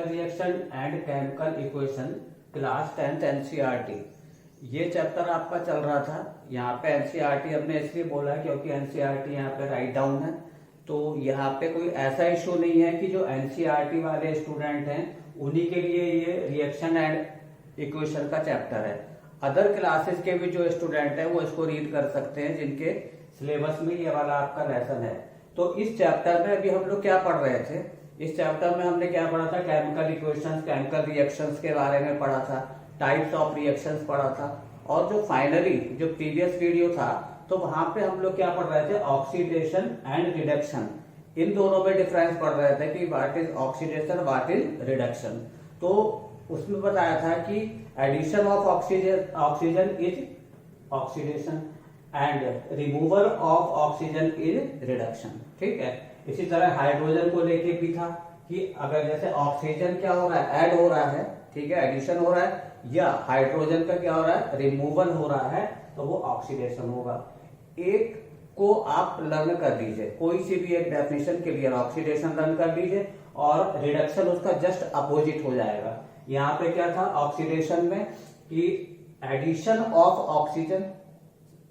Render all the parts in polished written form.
Reaction and chemical equation class 10th NCERT. ये chapter आपका चल रहा था। यहाँ पे एनसीईआरटी हमने इसलिए बोला क्योंकि एनसीईआरटी यहाँ पे राइट डाउन है, तो यहाँ पे कोई ऐसा इशू नहीं है कि जो एनसीईआरटी वाले स्टूडेंट हैं उन्हीं के लिए ये रिएक्शन एंड इक्वेशन का चैप्टर है। अदर क्लासेस के भी जो स्टूडेंट हैं वो इसको रीड कर सकते हैं जिनके सिलेबस में ये वाला आपका लेसन है। तो इस चैप्टर में अभी हम लोग क्या पढ़ रहे थे? इस चैप्टर में हमने क्या पढ़ा था? केमिकल इक्वेशंस, केमिकल रिएक्शंस के बारे में पढ़ा था, टाइप्स ऑफ रिएक्शंस पढ़ा था, और जो फाइनली जो प्रीवियस वीडियो था तो वहां पे हम लोग क्या पढ़ रहे थे? Oxidation and reduction. इन दोनों में डिफरेंस पढ़ रहे थे कि what is oxidation, what is reduction. तो उसमें बताया था कि addition of oxygen is oxidation and removal of oxygen is reduction. ठीक है। इसी तरह हाइड्रोजन को लेके भी था कि अगर जैसे ऑक्सीजन क्या हो रहा है? ऐड हो रहा है, ठीक है, एडिशन हो रहा है, या हाइड्रोजन का क्या हो रहा है? रिमूवल हो रहा है, तो वो ऑक्सीडेशन होगा। एक को आप लर्न कर लीजिए, कोई सी भी एक डेफिनेशन क्लियर, ऑक्सीडेशन लर्न कर लीजिए और रिडक्शन उसका जस्ट अपोजिट हो जाएगा। यहाँ पे क्या था ऑक्सीडेशन में कि एडिशन ऑफ ऑक्सीजन,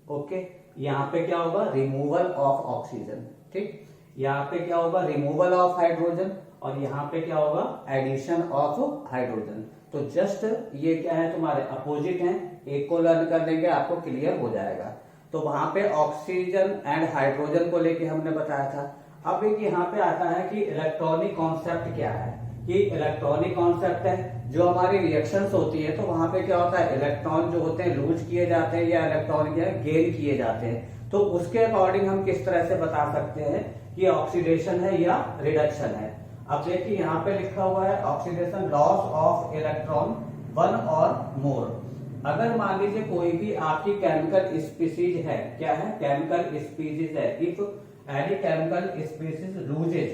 ओके, यहाँ पे क्या होगा? Removal of oxygen. ठीक, यहाँ पे क्या होगा? रिमूवल ऑफ हाइड्रोजन, और यहाँ पे क्या होगा? Addition of hydrogen. तो जस्ट ये क्या है? तुम्हारे अपोजिट हैं। एक को लर्न कर देंगे आपको क्लियर हो जाएगा। तो वहां पे ऑक्सीजन एंड हाइड्रोजन को लेके हमने बताया था। अब एक यहाँ पे आता है कि इलेक्ट्रॉनिक कॉन्सेप्ट क्या है, कि इलेक्ट्रॉनिक कॉन्सेप्ट है जो हमारी रिएक्शंस होती है, तो वहां पे क्या होता है? इलेक्ट्रॉन जो होते हैं लूज किए जाते हैं या इलेक्ट्रॉन गेन किए जाते हैं। तो उसके अकॉर्डिंग हम किस तरह से बता सकते हैं कि ऑक्सीडेशन है या रिडक्शन है। अब देखिए यहाँ पे लिखा हुआ है oxidation, loss of electron one or मोर। अगर मान लीजिए कोई भी आपकी केमिकल स्पीसीज है, क्या है? केमिकल स्पीसीज है। If any chemical species loses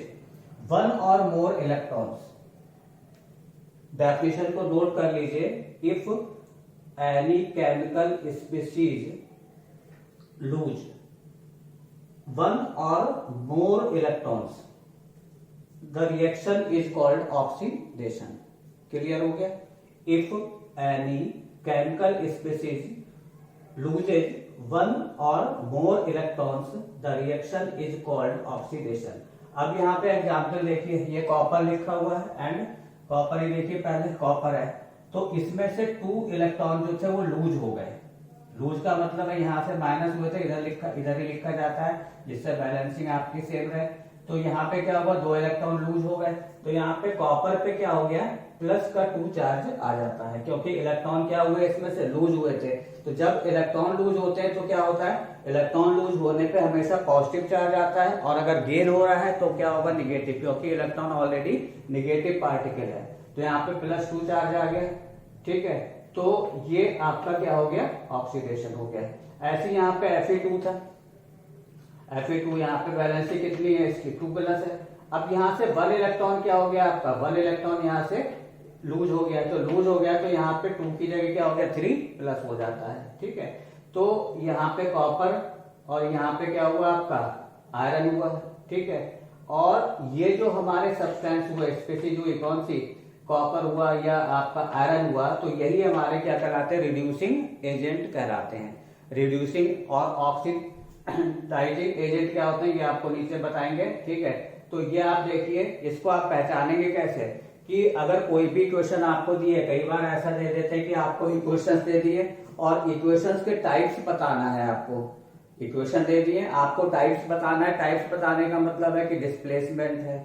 one or more electrons, definition को नोट कर लीजिए। If any chemical species lose one or more electrons, the reaction is called oxidation. Clear हो गया? If any chemical species loses one or more electrons, the reaction is called oxidation. अब यहाँ पे example देखिए, ये copper लिखा हुआ है एंड कॉपर ही देखिए, पहले कॉपर है, तो इसमें से 2 इलेक्ट्रॉन जो थे वो लूज हो गए। लूज का मतलब है यहाँ से माइनस हुए थे, इधर ही लिखा जाता है जिससे बैलेंसिंग आपकी सेम रहे। तो यहाँ पे क्या हुआ? 2 इलेक्ट्रॉन लूज हो गए, तो यहाँ पे कॉपर पे क्या हो गया? प्लस का 2 चार्ज आ जाता है, क्योंकि इलेक्ट्रॉन क्या हुए? इसमें से लूज हुए थे। तो जब इलेक्ट्रॉन लूज होते हैं तो क्या होता है? इलेक्ट्रॉन लूज होने पे हमेशा पॉजिटिव चार्ज आता है, और अगर गेन हो रहा है तो क्या होगा? निगेटिव, क्योंकि इलेक्ट्रॉन ऑलरेडी निगेटिव पार्टिकल है। तो यहाँ पे प्लस 2 चार्ज आ गया। ठीक है, तो ये आपका क्या हो गया? ऑक्सीडेशन हो गया। ऐसे यहाँ पे Fe2 था, Fe2 यहाँ पे वैलेंसी कितनी है इसकी? 2 प्लस है। अब यहाँ से 1 इलेक्ट्रॉन क्या हो गया आपका? 1 इलेक्ट्रॉन यहाँ से लूज हो गया, तो लूज हो गया तो यहाँ पे 2 की जगह क्या हो गया? 3 प्लस हो जाता है। ठीक है, तो यहाँ पे कॉपर और यहाँ पे क्या हुआ आपका? आयरन हुआ। ठीक है, और ये जो हमारे सब्सटेंस हुए, स्पीसीज हुई, कौन सी? कॉपर हुआ या आपका आयरन हुआ, तो यही हमारे क्या कहलाते हैं? रिड्यूसिंग एजेंट कहलाते हैं। रिड्यूसिंग और ऑक्सीडाइजिंग एजेंट क्या होते हैं ये आपको नीचे बताएंगे। ठीक है, तो ये आप देखिए, इसको आप पहचानेंगे कैसे कि अगर कोई भी क्वेश्चन आपको दिए, कई बार ऐसा दे देते हैं कि आपको इक्वेशंस दे दिए और इक्वेशंस के टाइप्स बताना है। आपको इक्वेशन दे दिए, आपको टाइप्स बताना है। टाइप्स बताने का मतलब है कि डिस्प्लेसमेंट है,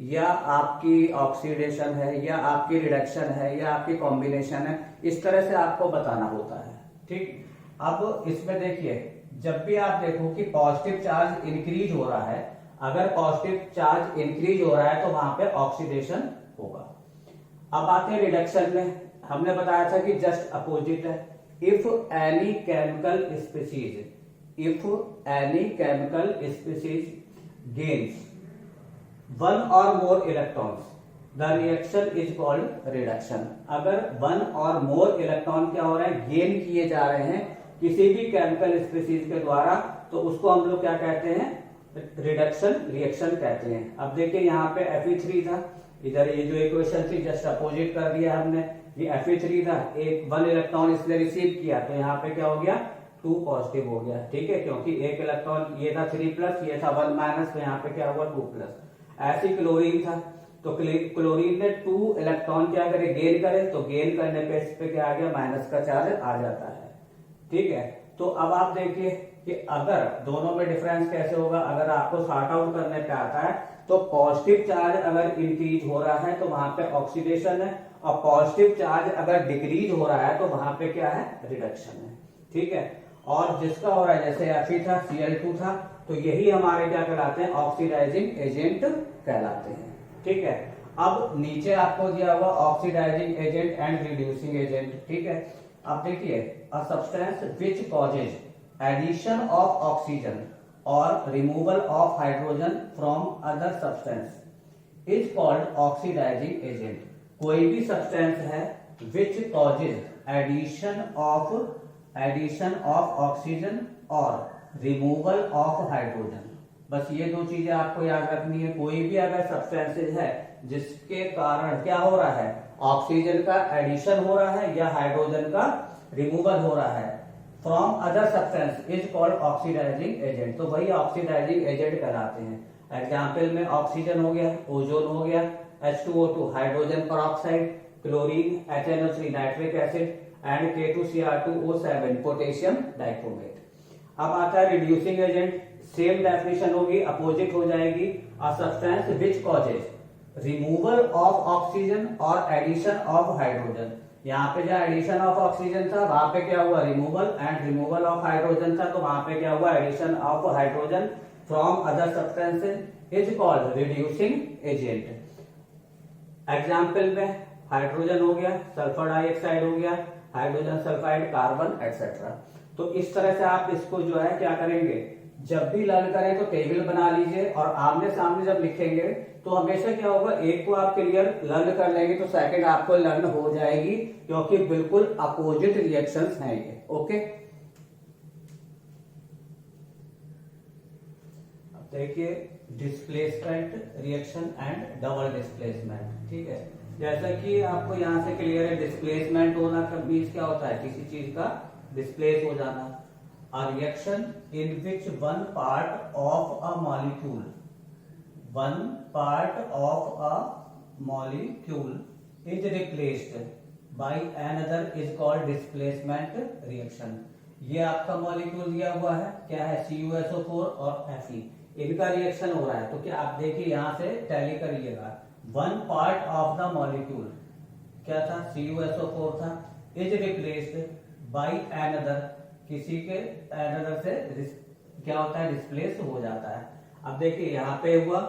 या आपकी ऑक्सीडेशन है, या आपकी रिडक्शन है, या आपकी कॉम्बिनेशन है। इस तरह से आपको बताना होता है। ठीक, अब इसमें देखिए, जब भी आप देखो कि पॉजिटिव चार्ज इंक्रीज हो रहा है, अगर पॉजिटिव चार्ज इंक्रीज हो रहा है तो वहां पे ऑक्सीडेशन होगा। अब आते हैं रिडक्शन में। हमने बताया था कि जस्ट अपोजिट है। If any chemical species, if any chemical species gains 1 और more electrons, the reaction is called reduction. अगर 1 और मोर इलेक्ट्रॉन क्या हो रहे हैं? गेन किए जा रहे हैं किसी भी केमिकल स्पीसीज के द्वारा, तो उसको हम लोग क्या कहते हैं? रिडक्शन रिएक्शन कहते हैं। अब देखिए यहाँ पे Fe3 था, इधर ये जो इक्वेशन थी जस्ट अपोजिट कर दिया हमने, ये Fe3 था, एक 1 इलेक्ट्रॉन इसने रिसीव किया तो यहाँ पे क्या हो गया 2 पॉजिटिव हो गया, ठीक है, क्योंकि एक इलेक्ट्रॉन ये था 3 प्लस, ये था 1 माइनस, तो यहाँ पे क्या हुआ 2 प्लस। ऐसे क्लोरीन था तो क्लोरीन ने 2 इलेक्ट्रॉन क्या करे गेन करे, तो गेन करने पे इस पे क्या आ गया माइनस का चार्ज आ जाता है, ठीक है। तो अब आप देखिए कि अगर दोनों में डिफरेंस कैसे होगा, अगर आपको सॉर्ट आउट करने पे आता है तो पॉजिटिव चार्ज अगर इंक्रीज हो रहा है तो वहां पे ऑक्सीडेशन है, और पॉजिटिव चार्ज अगर डिक्रीज हो रहा है तो वहां पे क्या है रिडक्शन है, ठीक है। और जिसका हो रहा है जैसे Fe था Cl2 था, तो यही हमारे क्या कहलाते हैं ऑक्सीडाइजिंग एजेंट कहलाते हैं, ठीक है। अब नीचे आपको दिया हुआ oxidising agent and reducing agent, ठीक है। अब देखिए a substance which causes addition of oxygen or removal of hydrogen from other substance is called oxidising agent. कोई भी सब्सटेंस है which causes addition of oxygen or removal of hydrogen, बस ये दो चीजें आपको याद रखनी है। कोई भी अगर सब्सटेंसेज है जिसके कारण क्या हो रहा है ऑक्सीजन का एडिशन हो रहा है या हाइड्रोजन का रिमूवल हो रहा है from other substance is called oxidising agent, तो वही ऑक्सीडाइजिंग एजेंट कहलाते हैं। एग्जाम्पल में ऑक्सीजन हो गया, ओजोन हो गया, H2O2 hydrogen peroxide, chlorine HNO3 nitric acid and K2Cr2O7 potassium dichromate. अब आता है रिड्यूसिंग एजेंट, सेम डेफिनेशन होगी, अपोजिट हो जाएगी। अ substance which causes removal of oxygen और एडिशन ऑफ हाइड्रोजन, यहाँ पे जहाँ एडिशन ऑफ ऑक्सीजन था वहां पे क्या हुआ removal, and removal of hydrogen था तो वहां पे क्या हुआ addition of hydrogen from other substances is called reducing agent. Example में हाइड्रोजन हो गया, सल्फर डाइऑक्साइड हो गया, हाइड्रोजन सल्फाइड, कार्बन एक्सेट्रा। तो इस तरह से आप इसको जो है क्या करेंगे, जब भी लर्न करें तो टेबल बना लीजिए, और आमने सामने जब लिखेंगे तो हमेशा क्या होगा एक को आप क्लियर लर्न कर लेंगे तो सेकंड आपको लर्न हो जाएगी, क्योंकि बिल्कुल अपोजिट रिएक्शंस हैं ये, ओके। अब देखिए displacement reaction and double displacement, ठीक है। जैसा कि आपको यहां से क्लियर है डिस्प्लेसमेंट होना का मीन्स क्या होता है किसी चीज का डिस्प्लेस हो जाना। A reaction in which one part of a molecule is replaced by another is called displacement reaction। ये आपका मॉलिक्यूल दिया हुआ है क्या है CuSO4 और Fe, इनका रिएक्शन हो रहा है। तो क्या आप देखिए यहां से टैली करिएगा, one part of the molecule क्या था CuSO4 था, इज रिप्लेस्ड बाय एनदर, किसी के एनदर से क्या होता है डिस्प्लेस हो जाता है। अब देखिए यहाँ पे हुआ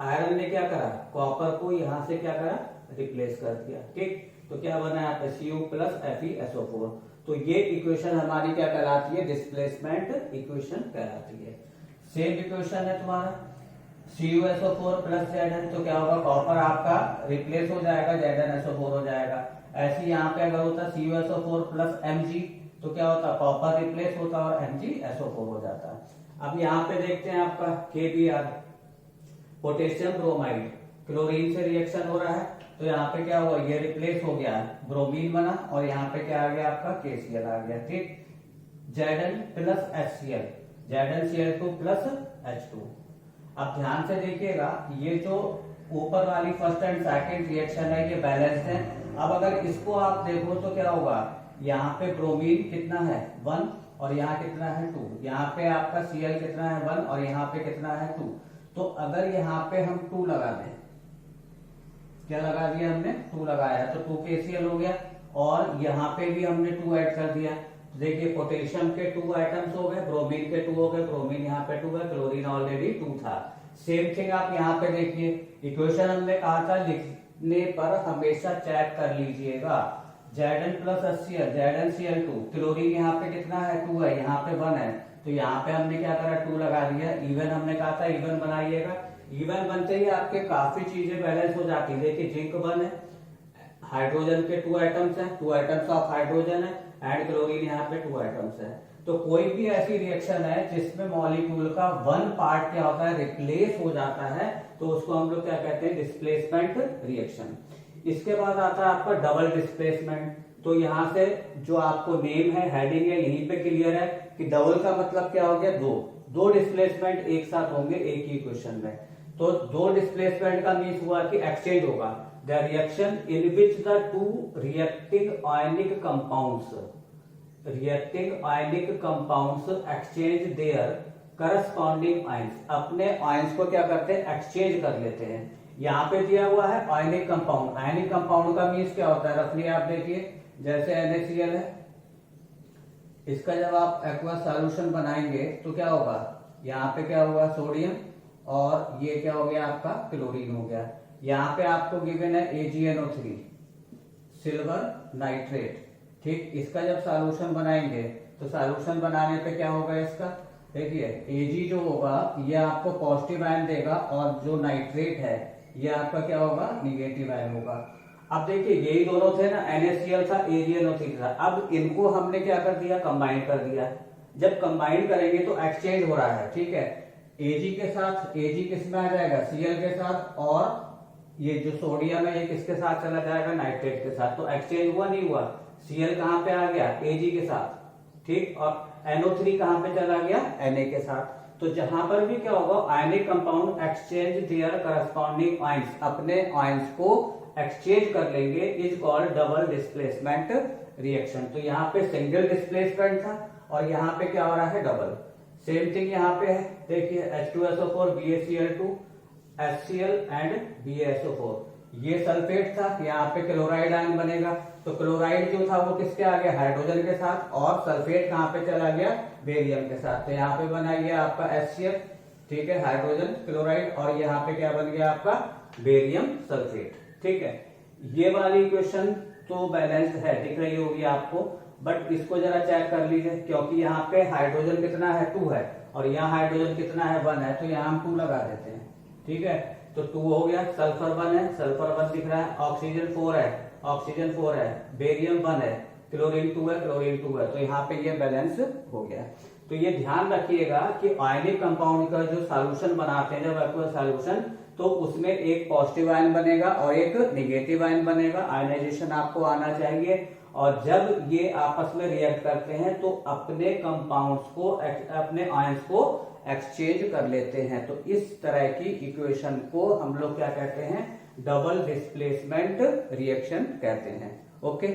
आयरन ने क्या करा कॉपर को यहां से क्या करा रिप्लेस कर दिया, ठीक। तो क्या बना यहाँ पे Cu प्लस FeSO4, तो ये इक्वेशन हमारी क्या कहलाती है डिस्प्लेसमेंट इक्वेशन कहलाती है। सेम इक्वेशन है तुम्हारा CuSO4 प्लस Zn, तो क्या होगा कॉपर आपका रिप्लेस हो जाएगा, ZnSO4 हो जाएगा। ऐसे यहाँ पे अगर होता CuSO4 प्लस Mg तो क्या होता कॉपर रिप्लेस होता और MgSO4 हो जाता। अब यहाँ पे देखते हैं आपका KBr पोटेशियम ब्रोमाइड, क्लोरीन से रिएक्शन हो रहा है तो यहाँ पे क्या हुआ ये रिप्लेस हो गया ब्रोमीन बना, और यहाँ पे क्या आ गया आपका KCl आ गया, ठीक। Zn plus HCl, ZnCl2 plus H2। अब ध्यान से देखिएगा ये जो ऊपर वाली फर्स्ट एंड सेकंड रिएक्शन है ये बैलेंस है। अब अगर इसको आप देखो तो क्या होगा यहाँ पे ब्रोमीन कितना है 1 और यहाँ कितना है 2, यहाँ पे आपका Cl कितना है 1 और यहाँ पे कितना है 2। तो अगर यहाँ पे हम 2 लगा दें, क्या लगा दिया हमने 2 लगाया है तो 2 KCl हो गया, और यहाँ पे भी हमने 2 ऐड कर दिया। देखिए पोटेशियम के 2 आइटम्स हो गए, ब्रोमीन के 2 हो गए, ब्रोमीन यहाँ पे 2 है, क्लोरीन ऑलरेडी 2 था। सेम थिंग आप यहाँ पे देखिए इक्वेशन हमने कहा था लिखने पर हमेशा चेक कर लीजिएगा Zn plus HCl, ZnCl2, chlorine यहाँ पे कितना है 2 है, यहाँ पे 1 है, तो यहाँ पे हमने क्या करा 2 लगा दिया। इवन हमने कहा था इवन बनाइएगा, इवन बनते ही आपके काफी चीजें बैलेंस हो जाती है। देखिए जिंक 1 है, हाइड्रोजन के 2 आइटम्स हैं, 2 आइटम्स ऑफ हाइड्रोजन है, एंड क्लोरीन यहाँ पे 2 आइटम्स है। तो कोई भी ऐसी रिएक्शन है जिसमें मॉलिक्यूल का 1 पार्ट क्या होता है रिप्लेस हो जाता है तो उसको हम लोग क्या कहते हैं, डिस्प्लेसमेंट रिएक्शन। इसके बाद आता है आपका डबल डिस्प्लेसमेंट। तो यहाँ से जो आपको नेम है, हेडिंग है, यहीं पे क्लियर है कि डबल का मतलब क्या हो गया, दो डिस्प्लेसमेंट एक साथ होंगे एक ही इक्वेशन में। तो दो डिस्प्लेसमेंट का मीन्स हुआ कि एक्सचेंज होगा, the reaction in which the two reacting ionic compounds exchange their corresponding ions, अपने आयंस को क्या करते हैं, एक्सचेंज कर लेते हैं। यहाँ पे दिया हुआ है आयनिक कंपाउंड। आयनिक कंपाउंड का मीन्स क्या होता है, रफली आप देखिए, जैसे NaCl है, इसका जब आप एक्वा सॉल्यूशन बनाएंगे तो क्या होगा, यहाँ पे क्या होगा, सोडियम, और ये क्या हो गया आपका, क्लोरीन हो गया। यहाँ पे आपको गिवन है AgNO3, सिल्वर नाइट्रेट, ठीक। इसका जब सॉल्यूशन बनाएंगे तो सॉल्यूशन बनाने पे क्या होगा इसका, देखिए Ag जो होगा ये आपको पॉजिटिव आयन देगा, और जो नाइट्रेट है ये आपका क्या होगा, निगेटिव आयन होगा। अब देखिए यही दोनों थे ना, NaCl था, AgNO3 था। अब इनको हमने क्या कर दिया, कंबाइन कर दिया। जब कंबाइन करेंगे तो एक्सचेंज हो रहा है, ठीक है। Ag के साथ, Ag किस में आ जाएगा, Cl के साथ, और ये जो सोडियम है ये किसके साथ चला जाएगा, नाइट्रेट के साथ। तो एक्सचेंज हुआ नहीं हुआ, Cl कहां पे आ गया, Ag के साथ, ठीक, और NO3 कहां पे चला गया, Na के साथ। तो जहां पर भी क्या होगा, ionic compound exchange their corresponding ions, अपने आयंस को एक्सचेंज कर लेंगे, is called double displacement reaction. तो यहाँ पे सिंगल डिस्प्लेसमेंट था और यहाँ पे क्या हो रहा है, डबल। सेम थिंग यहाँ पे है, देखिए H2SO4 BaCl2 HCl and BaSO4, ये सल्फेट था, यहाँ पे क्लोराइड आयन बनेगा। तो क्लोराइड जो था वो किसके आ गया, हाइड्रोजन के साथ, और सल्फेट कहाँ पे चला गया, बेरियम के साथ। तो यहाँ पे बना गया आपका HCl, ठीक है, हाइड्रोजन क्लोराइड, और यहाँ पे क्या बन गया आपका, बेरियम सल्फेट, ठीक है। ये वाली इक्वेशन तो बैलेंस्ड है, दिख रही होगी आपको, बट इसको जरा चेक कर लीजिए, क्योंकि यहाँ पे हाइड्रोजन कितना है, 2 है, और यहाँ हाइड्रोजन कितना है, 1 है, तो यहाँ हम 2 लगा देते हैं, ठीक है। तो 2 हो गया, सल्फर 1 है, सल्फर 1 दिख रहा है, ऑक्सीजन 4 है, ऑक्सीजन 4 है, बेरियम 1 है, क्लोरीन 2 है, क्लोरीन 2 है। तो यहाँ पे ये बैलेंस हो गया। तो ये ध्यान रखिएगा कि आयनिक कंपाउंड का जो सॉल्यूशन बनाते हैं, जब एक्वा सॉल्यूशन, तो उसमें एक पॉजिटिव आयन बनेगा और एक नेगेटिव आयन बनेगा। आयनाइजेशन आपको आना चाहिए, और जब ये आपस में रिएक्ट करते हैं तो अपने कंपाउंड्स को, अपने आयंस को एक्सचेंज कर लेते हैं। तो इस तरह की इक्वेशन को हम लोग क्या कहते हैं, डबल डिस्प्लेसमेंट रिएक्शन कहते हैं। ओके।